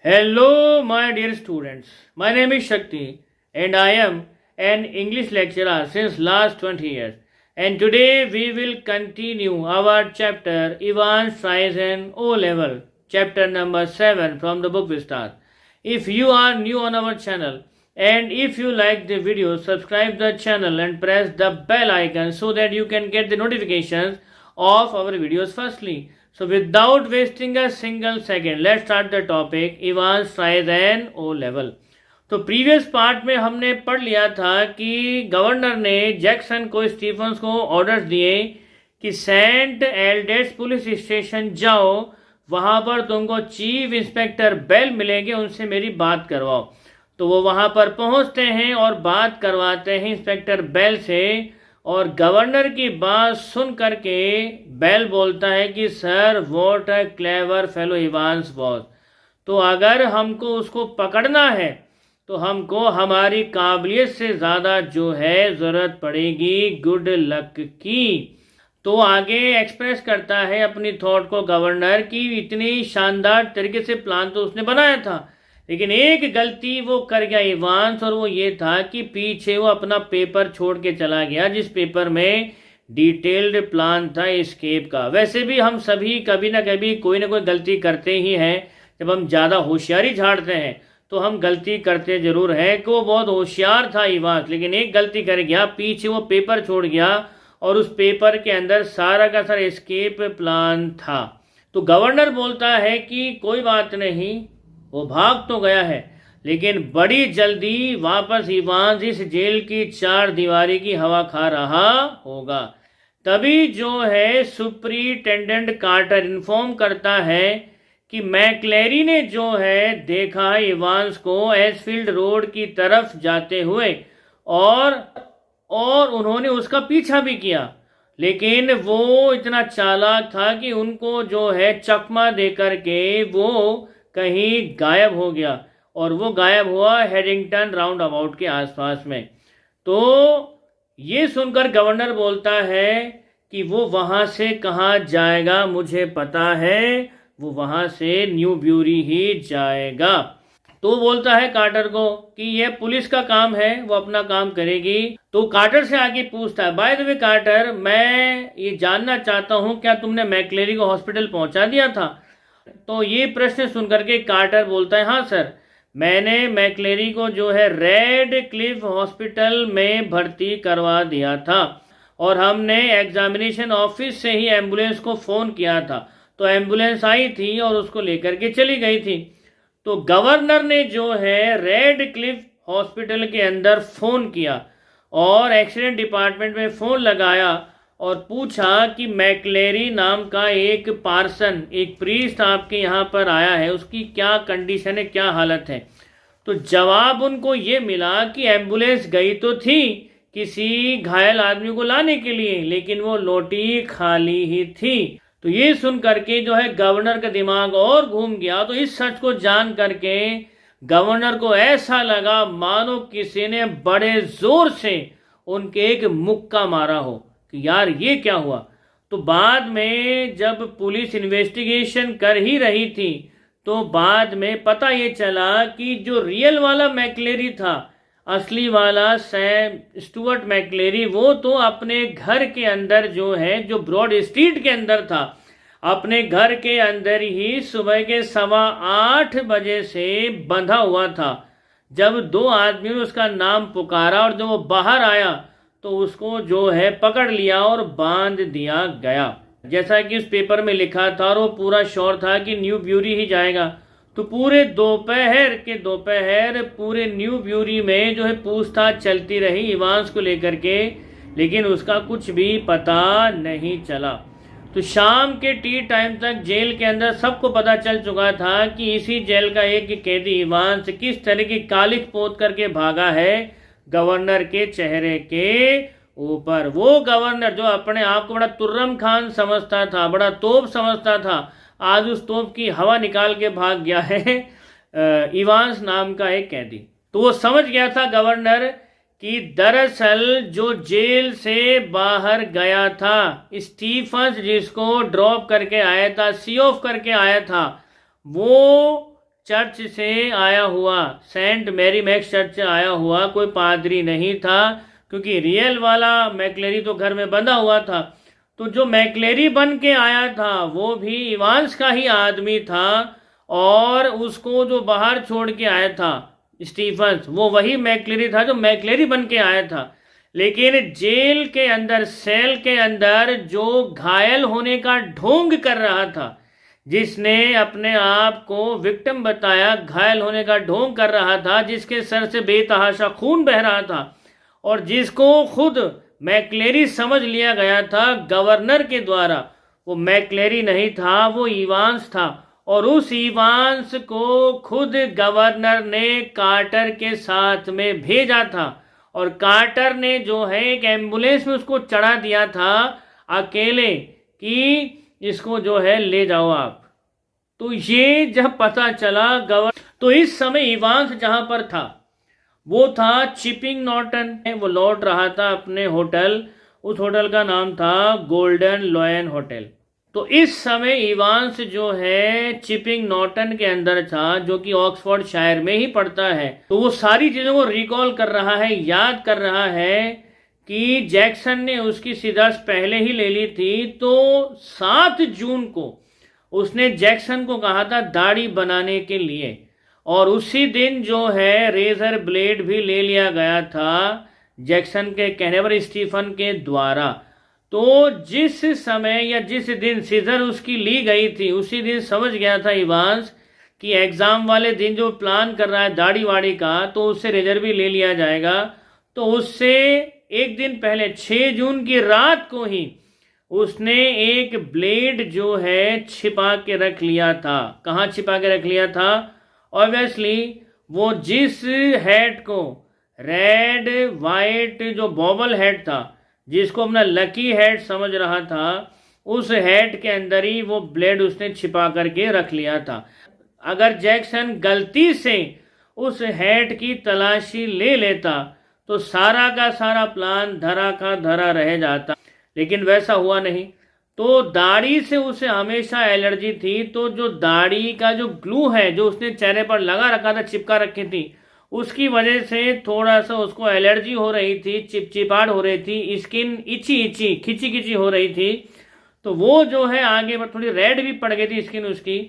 Hello, my dear students. My name is Shakti, and I am an English lecturer since last 20 years. And today we will continue our chapter Ivan Streisand O Level, chapter number 7 from the book Vistar. If you are new on our channel and if you like the video, subscribe the channel and press the bell icon so that you can get the notifications of our videos firstly. So without wasting a single second, let's start the topic Ivan Streisand O Level. तो previous part में हमने पढ़ लिया था कि governor ने Jackson को Stephen's को ऑर्डर्स दिए कि सेंट एल्डेट्स पुलिस स्टेशन जाओ, वहाँ पर तुमको चीफ इंस्पेक्टर बेल मिलेंगे, उनसे मेरी बात करवाओ। तो वो वहाँ पर पहुँचते हैं और बात करवाते हैं इंस्पेक्टर बेल से, और गवर्नर की बात सुन करके बेल बोलता है कि sir what a clever fellow Evans was. तो अगर हमको उसको पकड़ना है तो हमको हमारी काबिलियत से ज़्यादा जो है ज़रूरत पड़ेगी गुड लक की। तो आगे एक्सप्रेस करता है अपनी थॉट को गवर्नर की, इतनी शानदार तरीके से प्लान तो उसने बनाया था, लेकिन एक गलती वो कर गया इवांस, और वो ये था कि पीछे वो अपना पेपर छोड़ के चला गया जिस पेपर में डिटेल्ड प्लान था एस्केप का। वैसे भी हम सभी कभी ना कभी कोई ना कोई गलती करते ही हैं। जब हम ज़्यादा होशियारी झाड़ते हैं तो हम गलती करते ज़रूर हैं। कि वो बहुत होशियार था इवांस, लेकिन एक गलती कर गया, पीछे वो पेपर छोड़ गया और उस पेपर के अंदर सारा का सारा एस्केप प्लान था। तो गवर्नर बोलता है कि कोई बात नहीं, वो भाग तो गया है लेकिन बड़ी जल्दी वापस इवांस इस जेल की चार दीवारी की हवा खा रहा होगा। तभी जो है सुपरिटेंडेंट कार्टर इन्फॉर्म करता है कि मैक्लेरी ने जो है देखा इवांस को एसफील्ड रोड की तरफ जाते हुए, और उन्होंने उसका पीछा भी किया, लेकिन वो इतना चालाक था कि उनको जो है चकमा दे करके वो कहीं गायब हो गया, और वो गायब हुआ हेडिंगटन राउंड अबाउट के आसपास में। तो ये सुनकर गवर्नर बोलता है कि वो वहाँ से कहाँ जाएगा, मुझे पता है, वो वहाँ से न्यू ब्यूरी ही जाएगा। तो बोलता है कार्टर को कि ये पुलिस का काम है, वो अपना काम करेगी। तो कार्टर से आगे पूछता है, बाय द वे कार्टर, मैं ये जानना चाहता हूँ क्या तुमने मैक्लेरी को हॉस्पिटल पहुँचा दिया था? तो ये प्रश्न सुनकर के कार्टर बोलता है, हाँ सर, मैंने मैक्लेरी को जो है रेड क्लिफ हॉस्पिटल में भर्ती करवा दिया था, और हमने एग्जामिनेशन ऑफिस से ही एम्बुलेंस को फ़ोन किया था। तो एम्बुलेंस आई थी और उसको लेकर के चली गई थी। तो गवर्नर ने जो है रेड क्लिफ हॉस्पिटल के अंदर फ़ोन किया और एक्सीडेंट डिपार्टमेंट में फ़ोन लगाया और पूछा कि मैक्लेरी नाम का एक पार्सन, एक प्रीस्ट आपके यहाँ पर आया है, उसकी क्या कंडीशन है, क्या हालत है? तो जवाब उनको ये मिला कि एम्बुलेंस गई तो थी किसी घायल आदमी को लाने के लिए, लेकिन वो लौटी खाली ही थी। तो ये सुन करके जो है गवर्नर का दिमाग और घूम गया। तो इस सच को जान करके गवर्नर को ऐसा लगा मानो किसी ने बड़े जोर से उनके एक मुक्का मारा हो कि यार ये क्या हुआ। तो बाद में जब पुलिस इन्वेस्टिगेशन कर ही रही थी तो बाद में पता ये चला कि जो रियल वाला मैक्लेरी था, असली वाला सैम स्टुअर्ट मैक्लेरी, वो तो अपने घर के अंदर जो है, जो ब्रॉड स्ट्रीट के अंदर था, अपने घर के अंदर ही सुबह के 8:15 बजे से बंधा हुआ था। जब दो आदमी ने उसका नाम पुकारा और जब वो बाहर आया तो उसको जो है पकड़ लिया और बांध दिया गया, जैसा कि उस पेपर में लिखा था, और वो पूरा श्योर था कि न्यू ब्यूरी ही जाएगा। तो पूरे दोपहर पूरे न्यू ब्यूरी में जो है पूछताछ चलती रही इवांस को लेकर के, लेकिन उसका कुछ भी पता नहीं चला। तो शाम के टी टाइम तक जेल के अंदर सबको पता चल चुका था कि इसी जेल का एक कैदी इवांस किस तरह की कालिख पोत करके भागा है गवर्नर के चेहरे के ऊपर। वो गवर्नर जो अपने आप को बड़ा तुर्रम खान समझता था, बड़ा तोप समझता था, आज उस तोप की हवा निकाल के भाग गया है इवांस नाम का एक कैदी। तो वो समझ गया था गवर्नर कि दरअसल जो जेल से बाहर गया था स्टीफन्स, जिसको ड्रॉप करके आया था, सी ऑफ करके आया था, वो चर्च से आया हुआ, सेंट मैरी मैक्स चर्च से आया हुआ कोई पादरी नहीं था, क्योंकि रियल वाला मैक्लेरी तो घर में बंधा हुआ था। तो जो मैक्लेरी बन के आया था वो भी इवांस का ही आदमी था, और उसको जो बाहर छोड़ के आया था स्टीफन्स, वो वही मैक्लेरी था जो मैक्लेरी बन के आया था। लेकिन जेल के अंदर, सेल के अंदर जो घायल होने का ढोंग कर रहा था, जिसने अपने आप को विक्टिम बताया, घायल होने का ढोंग कर रहा था, जिसके सर से बेतहाशा खून बह रहा था, और जिसको खुद मैक्लेरी समझ लिया गया था गवर्नर के द्वारा, वो मैक्लेरी नहीं था, वो इवांस था। और उस इवांस को खुद गवर्नर ने कार्टर के साथ में भेजा था, और कार्टर ने जो है एक एम्बुलेंस में उसको चढ़ा दिया था अकेले, कि इसको जो है ले जाओ आप। तो ये जब पता चला तो इस समय इवांस जहां पर था वो था चिपिंग नॉर्टन, वो लौट रहा था अपने होटल, उस होटल का नाम था गोल्डन लॉयन होटल। तो इस समय इवांस जो है चिपिंग नॉर्टन के अंदर था, जो कि ऑक्सफोर्ड शायर में ही पड़ता है। तो वो सारी चीज़ों को रिकॉल कर रहा है, याद कर रहा है कि जैक्सन ने उसकी सिदास पहले ही ले ली थी। तो 7 जून को उसने जैक्सन को कहा था दाढ़ी बनाने के लिए, और उसी दिन जो है रेजर ब्लेड भी ले लिया गया था जैक्सन के कहने पर, स्टीफन के द्वारा। तो जिस समय या जिस दिन सीजर उसकी ली गई थी, उसी दिन समझ गया था इवांस कि एग्जाम वाले दिन जो प्लान कर रहा है दाढ़ी वाड़ी का, तो उससे रेजर भी ले लिया जाएगा। तो उससे एक दिन पहले 6 जून की रात को ही उसने एक ब्लेड जो है छिपा के रख लिया था। कहाँ छिपा के रख लिया था? ऑब्वियसली वो जिस हेड को, रेड वाइट जो बॉबल हेड था, जिसको अपना लकी हेड समझ रहा था, उस हेड के अंदर ही वो ब्लेड उसने छिपा करके रख लिया था। अगर जैक्सन गलती से उस हेड की तलाशी ले लेता तो सारा का सारा प्लान धरा का धरा रह जाता, लेकिन वैसा हुआ नहीं। तो दाढ़ी से उसे हमेशा एलर्जी थी, तो जो दाढ़ी का जो ग्लू है जो उसने चेहरे पर लगा रखा था, चिपका रखी थी, उसकी वजह से थोड़ा सा उसको एलर्जी हो रही थी, चिपचिपाहट हो रही थी, स्किन इची इची खिंची खिंची हो रही थी। तो वो जो है आगे पर थोड़ी रेड भी पड़ गई थी स्किन उसकी।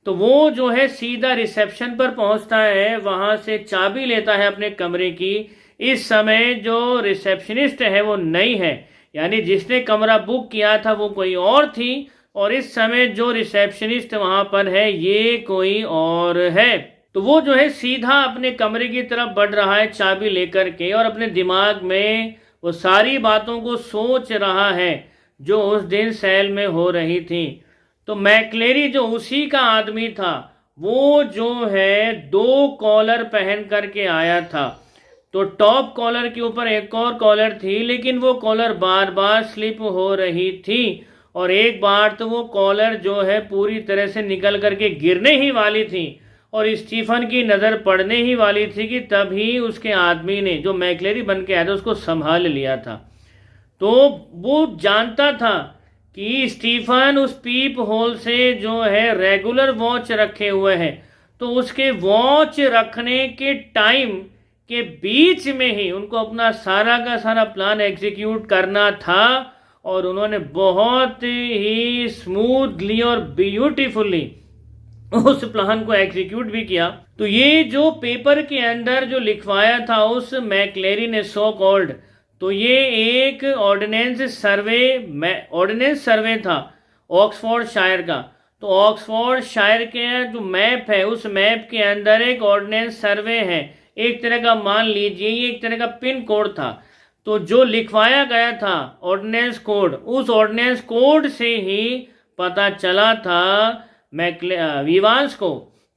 तो वो जो है सीधा रिसेप्शन पर पहुंचता है, वहां से चाबी लेता है अपने कमरे की। इस समय जो रिसेप्शनिस्ट है वो नई है, यानी जिसने कमरा बुक किया था वो कोई और थी, और इस समय जो रिसेप्शनिस्ट वहां पर है ये कोई और है। तो वो जो है सीधा अपने कमरे की तरफ बढ़ रहा है चाबी लेकर के, और अपने दिमाग में वो सारी बातों को सोच रहा है जो उस दिन सेल में हो रही थी। तो मैक्लेरी जो उसी का आदमी था, वो जो है 2 कॉलर पहन करके आया था। तो टॉप कॉलर के ऊपर एक और कॉलर थी, लेकिन वो कॉलर बार बार स्लिप हो रही थी, और एक बार तो वो कॉलर जो है पूरी तरह से निकल करके गिरने ही वाली थी, और स्टीफन की नज़र पड़ने ही वाली थी कि तभी उसके आदमी ने जो मैक्लेरी बन के आया था उसको संभाल लिया था। तो वो जानता था कि स्टीफन उस पीप होल से जो है रेगुलर वॉच रखे हुए हैं, तो उसके वॉच रखने के टाइम के बीच में ही उनको अपना सारा का सारा प्लान एग्जीक्यूट करना था, और उन्होंने बहुत ही स्मूथली और ब्यूटीफुली उस प्लान को एग्जीक्यूट भी किया। तो ये जो पेपर के अंदर जो लिखवाया था उस मैक्लेरी ने सो कॉल्ड, तो ये एक ऑर्डिनेंस सर्वे था ऑक्सफोर्ड शायर का। तो ऑक्सफोर्ड शायर के जो मैप है, उस मैप के अंदर एक ऑर्डिनेंस सर्वे है, एक तरह का, मान लीजिए ये एक तरह का पिन कोड था। तो जो लिखवाया गया था ऑर्डिनेंस कोड, उस ऑर्डिनेंस कोड से ही पता चला था इवांस को।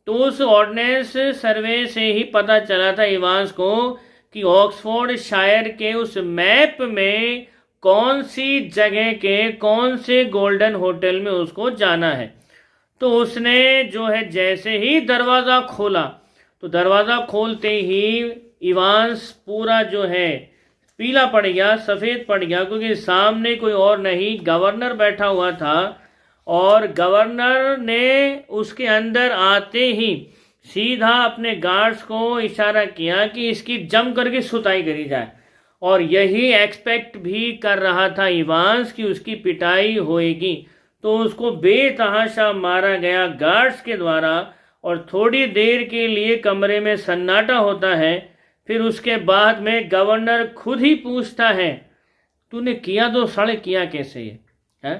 तो उस ऑर्डिनेंस सर्वे से ही पता चला था इवांस को कि ऑक्सफोर्ड शायर के उस मैप में कौन सी जगह के कौन से गोल्डन होटल में उसको जाना है। तो उसने जो है जैसे ही दरवाज़ा खोला, तो दरवाज़ा खोलते ही इवांस पूरा जो है पीला पड़ गया, सफ़ेद पड़ गया, क्योंकि सामने कोई और नहीं गवर्नर बैठा हुआ था, और गवर्नर ने उसके अंदर आते ही सीधा अपने गार्ड्स को इशारा किया कि इसकी जम करके सुताई करी जाए, और यही एक्सपेक्ट भी कर रहा था इवांस कि उसकी पिटाई होएगी। तो उसको बेतहाशा मारा गया गार्ड्स के द्वारा, और थोड़ी देर के लिए कमरे में सन्नाटा होता है। फिर उसके बाद में गवर्नर खुद ही पूछता है, तूने किया तो साले किया कैसे ये है?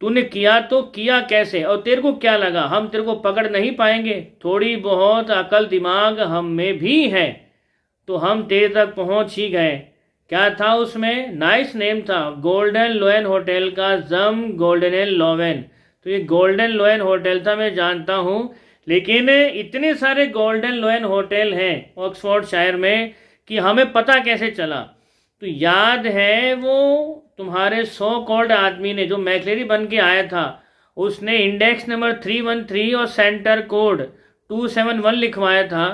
तूने किया तो किया कैसे, और तेरे को क्या लगा हम तेरे को पकड़ नहीं पाएंगे? थोड़ी बहुत अकल दिमाग हम में भी है, तो हम तेरे तक पहुंच ही गए। क्या था उसमें? नाइस नेम था, गोल्डन लोएन होटल का, जम गोल्डन लोवेन। तो ये गोल्डन लोएन होटल था, मैं जानता हूँ, लेकिन इतने सारे गोल्डन लोएन होटल हैं ऑक्सफोर्डशायर में कि हमें पता कैसे चला? तो याद है वो तुम्हारे सो कॉल्ड आदमी ने जो मैक्लेरी बन के आया था, उसने इंडेक्स नंबर 313 और सेंटर कोड 271 लिखवाया था।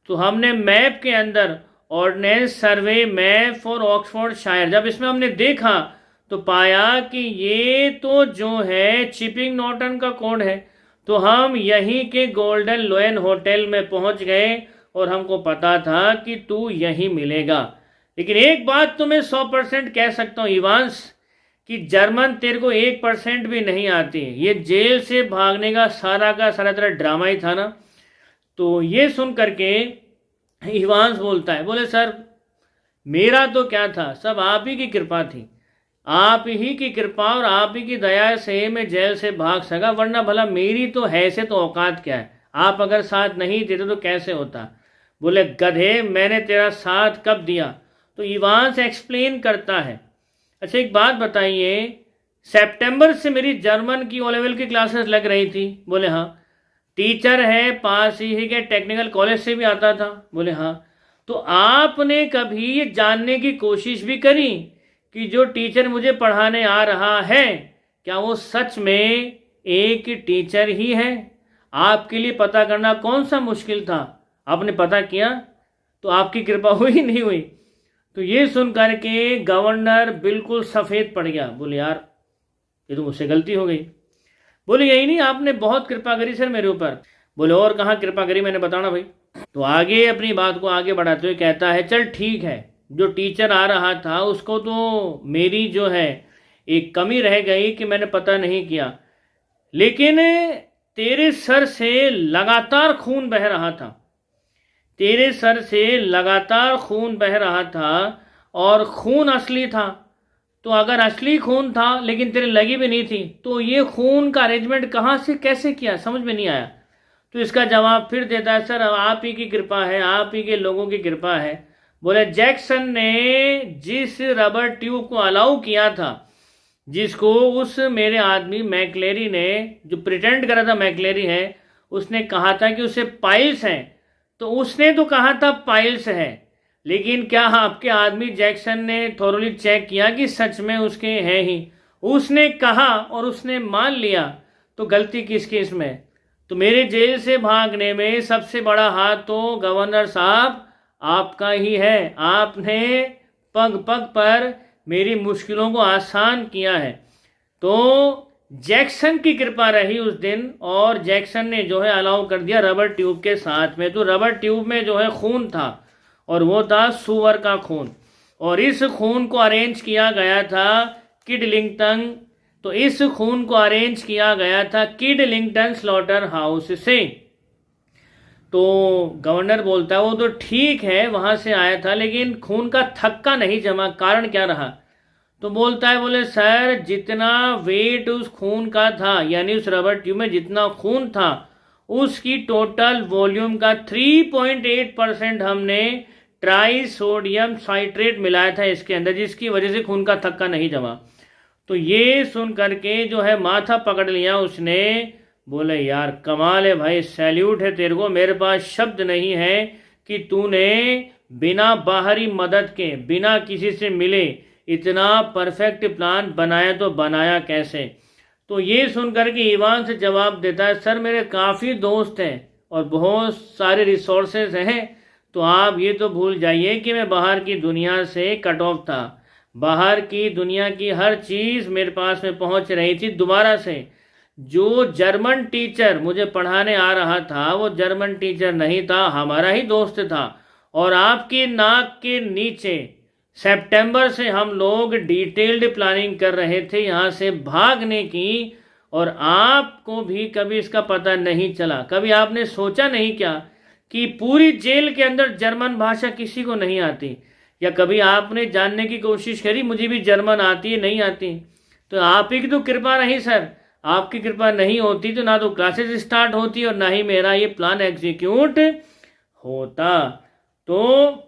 तो हमने मैप के अंदर ordnance survey map for Oxfordshire, जब इसमें हमने देखा तो पाया कि ये तो जो है चिपिंग नॉर्टन का कोड है। तो हम यहीं के गोल्डन लोएन होटल में पहुंच गए, और हमको पता था कि तू यहीं मिलेगा। लेकिन एक बात तो मैं 100% कह सकता हूँ इवांस, कि जर्मन तेरे को 1% भी नहीं आती। ये जेल से भागने का सारा तेरा ड्रामा ही था ना। तो ये सुन करके इवांस बोलता है, बोले सर मेरा तो क्या था, सब आप ही की कृपा थी, आप ही की कृपा और आप ही की दया से मैं जेल से भाग सका, वरना भला मेरी तो हैसियत तो औकात क्या है, आप अगर साथ नहीं देते तो कैसे होता? बोले गधे मैंने तेरा साथ कब दिया? तो इवांस एक्सप्लेन करता है, अच्छा एक बात बताइए, सितंबर से मेरी जर्मन की ओ लेवल की क्लासेस लग रही थी। बोले हाँ। टीचर है पास ही के टेक्निकल कॉलेज से भी आता था। बोले हाँ। तो आपने कभी ये जानने की कोशिश भी करी कि जो टीचर मुझे पढ़ाने आ रहा है क्या वो सच में एक टीचर ही है? आपके लिए पता करना कौन सा मुश्किल था? आपने पता किया तो आपकी कृपा हुई नहीं हुई? तो ये सुन करके गवर्नर बिल्कुल सफ़ेद पड़ गया। बोले यार ये तो मुझसे गलती हो गई। बोले यही नहीं, आपने बहुत कृपा करी सर मेरे ऊपर। बोले और कहाँ कृपा करी, मैंने बताना भाई। तो आगे अपनी बात को आगे बढ़ाते हुए कहता है, चल ठीक है, जो टीचर आ रहा था उसको तो मेरी जो है एक कमी रह गई कि मैंने पता नहीं किया, लेकिन तेरे सर से लगातार खून बह रहा था, तेरे सर से लगातार खून बह रहा था, और खून असली था। तो अगर असली खून था लेकिन तेरे लगी भी नहीं थी, तो ये खून का अरेंजमेंट कहाँ से कैसे किया, समझ में नहीं आया। तो इसका जवाब फिर देता है, सर आप ही की कृपा है, आप ही के लोगों की कृपा है। बोले जैक्सन ने जिस रबर ट्यूब को अलाउ किया था, जिसको उस मेरे आदमी मैक्लेरी ने, जो प्रिटेंड करा था मैक्लेरी है, उसने कहा था कि उसे पाइल्स हैं, तो उसने तो कहा था पाइल्स है, लेकिन क्या आपके आदमी जैक्सन ने थोरली चेक किया कि सच में उसके हैं ही? उसने कहा और उसने मान लिया, तो गलती किसकी इसमें? तो मेरे जेल से भागने में सबसे बड़ा हाथ तो गवर्नर साहब आपका ही है। आपने पग पग पर मेरी मुश्किलों को आसान किया है। तो जैक्सन की कृपा रही उस दिन, और जैक्सन ने जो है अलाउ कर दिया रबर ट्यूब के साथ में। तो रबर ट्यूब में जो है खून था, और वो था सुअर का खून, और इस खून को अरेंज किया गया था किडलिंगटन। तो इस खून को अरेंज किया गया था किडलिंगटन स्लॉटर हाउस से। तो गवर्नर बोलता है वो तो ठीक है वहाँ से आया था, लेकिन खून का थक्का नहीं जमा, कारण क्या रहा? तो बोलता है, बोले सर जितना वेट उस खून का था, यानी उस रबर ट्यूब में जितना खून था, उसकी टोटल वॉल्यूम का 3.8% हमने ट्राई सोडियम साइट्रेट मिलाया था इसके अंदर, जिसकी वजह से खून का थक्का नहीं जमा। तो ये सुन करके जो है माथा पकड़ लिया उसने। बोले यार कमाल है भाई, सैल्यूट है तेरे को, मेरे पास शब्द नहीं है कि तूने बिना बाहरी मदद के, बिना किसी से मिले इतना परफेक्ट प्लान बनाया, तो बनाया कैसे? तो ये सुनकर के इवान से जवाब देता है, सर मेरे काफ़ी दोस्त हैं और बहुत सारे रिसोर्सेज हैं, तो आप ये तो भूल जाइए कि मैं बाहर की दुनिया से कट ऑफ था। बाहर की दुनिया की हर चीज़ मेरे पास में पहुंच रही थी दोबारा से, जो जर्मन टीचर मुझे पढ़ाने आ रहा था वो जर्मन टीचर नहीं था, हमारा ही दोस्त था। और आपकी नाक के नीचे सितंबर से हम लोग डिटेल्ड प्लानिंग कर रहे थे यहाँ से भागने की, और आपको भी कभी इसका पता नहीं चला। कभी आपने सोचा नहीं क्या कि पूरी जेल के अंदर जर्मन भाषा किसी को नहीं आती? या कभी आपने जानने की कोशिश करी मुझे भी जर्मन आती है नहीं आती? तो आप ही की तो कृपा रही सर। आपकी कृपा नहीं होती तो ना तो क्लासेस स्टार्ट होती और ना ही मेरा ये प्लान एग्जीक्यूट होता। तो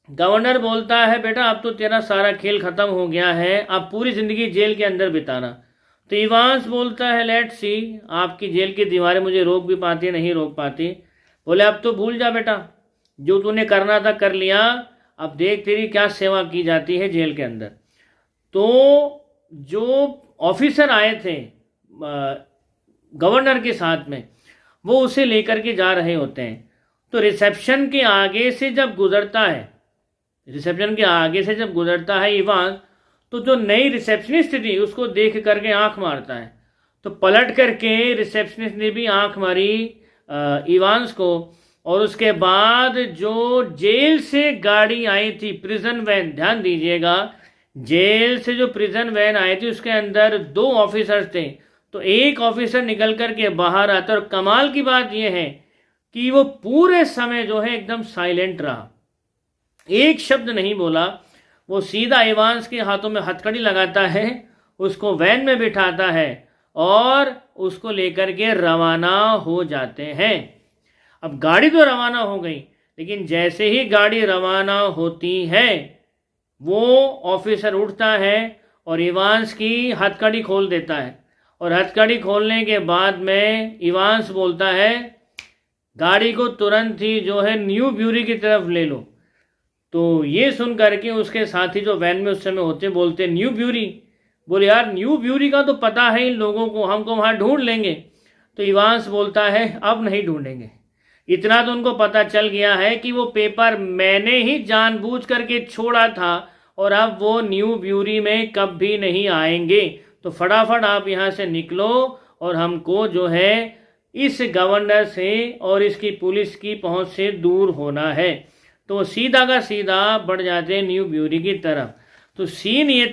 गवर्नर बोलता है बेटा अब तो तेरा सारा खेल खत्म हो गया है, अब पूरी जिंदगी जेल के अंदर बिताना। तो इवांस बोलता है लेट्स सी, आपकी जेल की दीवारें मुझे रोक भी पाती नहीं रोक पाती। बोले अब तो भूल जा बेटा, जो तूने करना था कर लिया, अब देख तेरी क्या सेवा की जाती है जेल के अंदर। तो जो ऑफिसर आए थे गवर्नर के साथ में, वो उसे लेकर के जा रहे होते हैं। तो रिसेप्शन के आगे से जब गुजरता है, रिसेप्शन के आगे से जब गुजरता है इवान, तो जो नई रिसेप्शनिस्ट थी उसको देख करके आंख मारता है। तो पलट करके रिसेप्शनिस्ट ने भी आंख मारी इवांस को। और उसके बाद जो जेल से गाड़ी आई थी, प्रिजन वैन, ध्यान दीजिएगा, जेल से जो प्रिजन वैन आई थी उसके अंदर 2 ऑफिसर्स थे। तो एक ऑफिसर निकल करके बाहर आता, और कमाल की बात यह है कि वो पूरे समय जो है एकदम साइलेंट रहा, एक शब्द नहीं बोला। वो सीधा इवांस के हाथों में हथकड़ी लगाता है, उसको वैन में बिठाता है और उसको लेकर के रवाना हो जाते हैं। अब गाड़ी तो रवाना हो गई, लेकिन जैसे ही गाड़ी रवाना होती है वो ऑफिसर उठता है और इवांस की हथकड़ी खोल देता है। और हथकड़ी खोलने के बाद में इवांस बोलता है गाड़ी को तुरंत ही जो है न्यू ब्यूरी की तरफ ले लो। तो ये सुन करके उसके साथी जो वैन में उस समय होते बोलते न्यू ब्यूरी। बोले यार न्यू ब्यूरी का तो पता है इन लोगों को, हमको वहाँ ढूंढ लेंगे। तो इवांस बोलता है अब नहीं ढूंढेंगे, इतना तो उनको पता चल गया है कि वो पेपर मैंने ही जानबूझ करके छोड़ा था और अब वो न्यू ब्यूरी में कभी नहीं आएंगे। तो फटाफट आप यहाँ से निकलो और हमको जो है इस गवर्नर से और इसकी पुलिस की पहुँच से दूर होना है। तो सीधा का सीधा बढ़ जाते हैं न्यू ब्यूरी की तरफ। तो सीन ये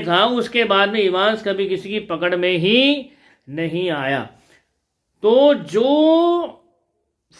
था उसके बाद में इवांस कभी किसी की पकड़ में ही नहीं आया। तो जो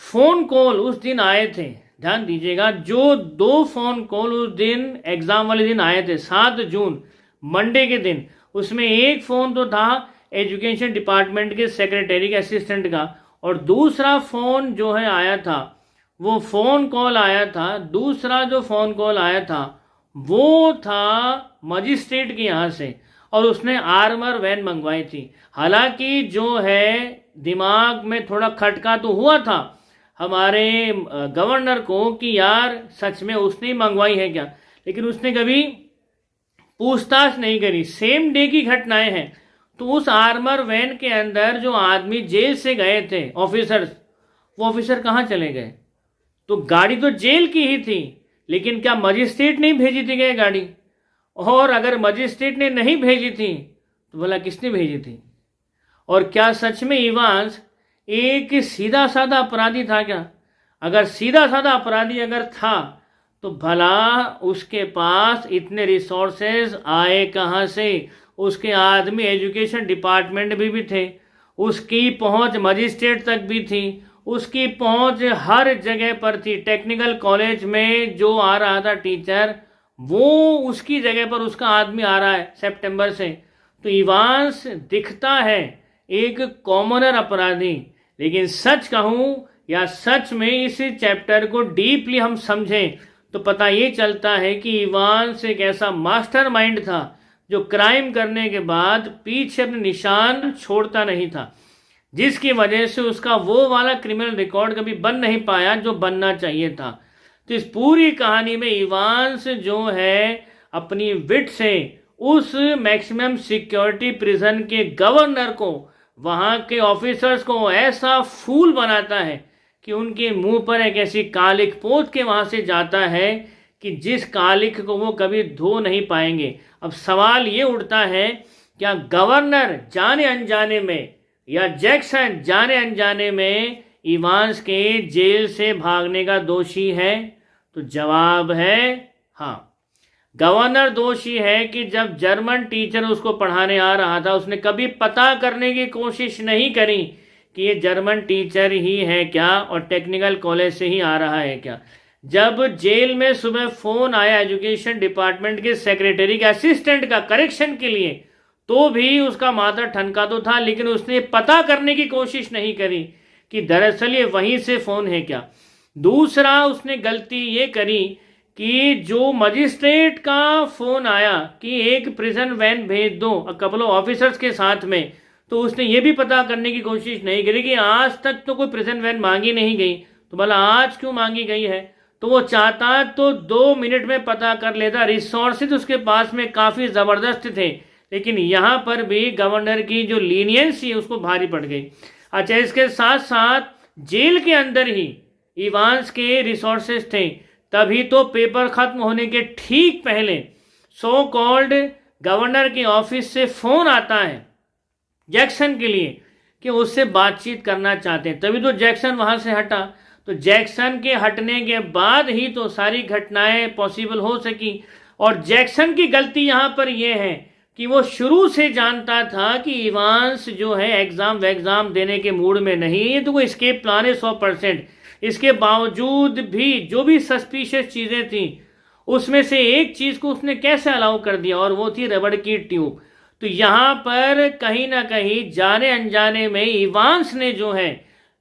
फोन कॉल उस दिन आए थे, ध्यान दीजिएगा, जो 2 फोन कॉल उस दिन एग्जाम वाले दिन आए थे 7 जून मंडे के दिन, उसमें एक फोन तो था एजुकेशन डिपार्टमेंट के सेक्रेटरी के असिस्टेंट का, और दूसरा फोन जो है आया था, वो फोन कॉल आया था, दूसरा जो फोन कॉल आया था वो था मजिस्ट्रेट के यहाँ से, और उसने आर्मर वैन मंगवाई थी। हालांकि जो है दिमाग में थोड़ा खटका तो हुआ था हमारे गवर्नर को कि यार सच में उसने ही मंगवाई है क्या, लेकिन उसने कभी पूछताछ नहीं करी। सेम डे की घटनाएं हैं। तो उस आर्मर वैन के अंदर जो आदमी जेल से गए थे ऑफिसर्स, वो ऑफिसर कहाँ चले गए? तो गाड़ी तो जेल की ही थी, लेकिन क्या मजिस्ट्रेट नहीं भेजी थी क्या गाड़ी? और अगर मजिस्ट्रेट ने नहीं भेजी थी तो भला किसने भेजी थी? और क्या सच में इवांस एक सीधा साधा अपराधी था क्या? अगर सीधा साधा अपराधी अगर था तो भला उसके पास इतने रिसोर्सेज आए कहाँ से? उसके आदमी एजुकेशन डिपार्टमेंट भी थे, उसकी पहुंच मजिस्ट्रेट तक भी थी, उसकी पहुंच हर जगह पर थी। टेक्निकल कॉलेज में जो आ रहा था टीचर, वो उसकी जगह पर उसका आदमी आ रहा है सितंबर से। तो इवांस दिखता है एक कॉमनर अपराधी, लेकिन सच कहूं या सच में इस चैप्टर को डीपली हम समझें तो पता ये चलता है कि इवांस एक ऐसा मास्टरमाइंड था जो क्राइम करने के बाद पीछे अपने निशान छोड़ता नहीं था, जिसकी वजह से उसका वो वाला क्रिमिनल रिकॉर्ड कभी बन नहीं पाया जो बनना चाहिए था। तो इस पूरी कहानी में इवांस जो है अपनी विट से उस मैक्सिमम सिक्योरिटी प्रिजन के गवर्नर को, वहाँ के ऑफिसर्स को ऐसा फूल बनाता है कि उनके मुंह पर एक ऐसी कालिक पोत के वहाँ से जाता है कि जिस कालिक को वो कभी धो नहीं पाएंगे। अब सवाल ये उठता है क्या गवर्नर जाने अनजाने में या जैक्सन जाने अनजाने में इवांस के जेल से भागने का दोषी है? तो जवाब है हाँ। गवर्नर दोषी है कि जब जर्मन टीचर उसको पढ़ाने आ रहा था उसने कभी पता करने की कोशिश नहीं करी कि ये जर्मन टीचर ही है क्या और टेक्निकल कॉलेज से ही आ रहा है क्या। जब जेल में सुबह फोन आया एजुकेशन डिपार्टमेंट के सेक्रेटरी के असिस्टेंट का करेक्शन के लिए, तो भी उसका माथा ठनका तो था, लेकिन उसने पता करने की कोशिश नहीं करी कि दरअसल ये वहीं से फोन है क्या। दूसरा, उसने गलती ये करी कि जो मजिस्ट्रेट का फोन आया कि एक प्रिजन वैन भेज दो कपल ऑफ ऑफिसर्स के साथ में, तो उसने ये भी पता करने की कोशिश नहीं करी कि आज तक तो कोई प्रिजन वैन मांगी नहीं गई, तो भला आज क्यों मांगी गई है। तो वो चाहता तो 2 मिनट में पता कर लेता, रिसोर्सेज उसके पास में काफ़ी ज़बरदस्त थे, लेकिन यहाँ पर भी गवर्नर की जो लीनियंसी उसको भारी पड़ गई। अच्छा, इसके साथ साथ जेल के अंदर ही इवांस के रिसोर्सेज थे, तभी तो पेपर खत्म होने के ठीक पहले सो कॉल्ड गवर्नर के ऑफिस से फोन आता है जैक्सन के लिए कि उससे बातचीत करना चाहते हैं, तभी तो जैक्सन वहां से हटा। तो जैक्सन के हटने के बाद ही तो सारी घटनाएं पॉसिबल हो सकी। और जैक्सन की गलती यहां पर यह है कि वो शुरू से जानता था कि इवांस जो है एग्जाम देने के मूड में नहीं, ये तो कोई स्केप प्लान है 100%। इसके बावजूद भी जो भी सस्पिशियस चीज़ें थी उसमें से एक चीज़ को उसने कैसे अलाउ कर दिया, और वो थी रबड़ की ट्यूब। तो यहाँ पर कहीं ना कहीं जाने अनजाने में इवांस ने जो है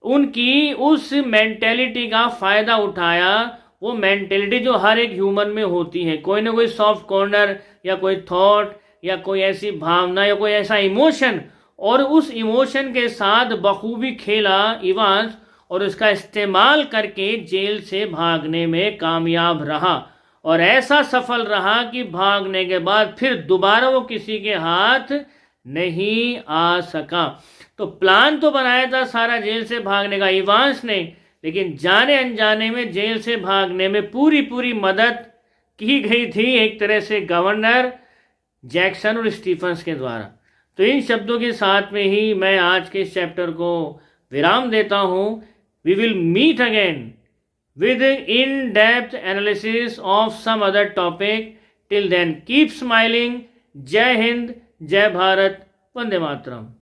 उनकी उस मेंटेलिटी का फ़ायदा उठाया। वो मेंटेलिटी जो हर एक ह्यूमन में होती है, कोई ना कोई सॉफ्ट कॉर्नर या कोई थॉट या कोई ऐसी भावना या कोई ऐसा इमोशन, और उस इमोशन के साथ बखूबी खेला इवांस और उसका इस्तेमाल करके जेल से भागने में कामयाब रहा। और ऐसा सफल रहा कि भागने के बाद फिर दोबारा वो किसी के हाथ नहीं आ सका। तो प्लान तो बनाया था सारा जेल से भागने का इवांस ने, लेकिन जाने अनजाने में जेल से भागने में पूरी मदद की गई थी एक तरह से गवर्नर जैक्सन और स्टीफन्स के द्वारा। तो इन शब्दों के साथ में ही मैं आज के इस चैप्टर को विराम देता हूँ। We will meet again with in-depth analysis of some other topic. Till then, keep smiling. जय हिंद, जय भारत, वंदे मातरम।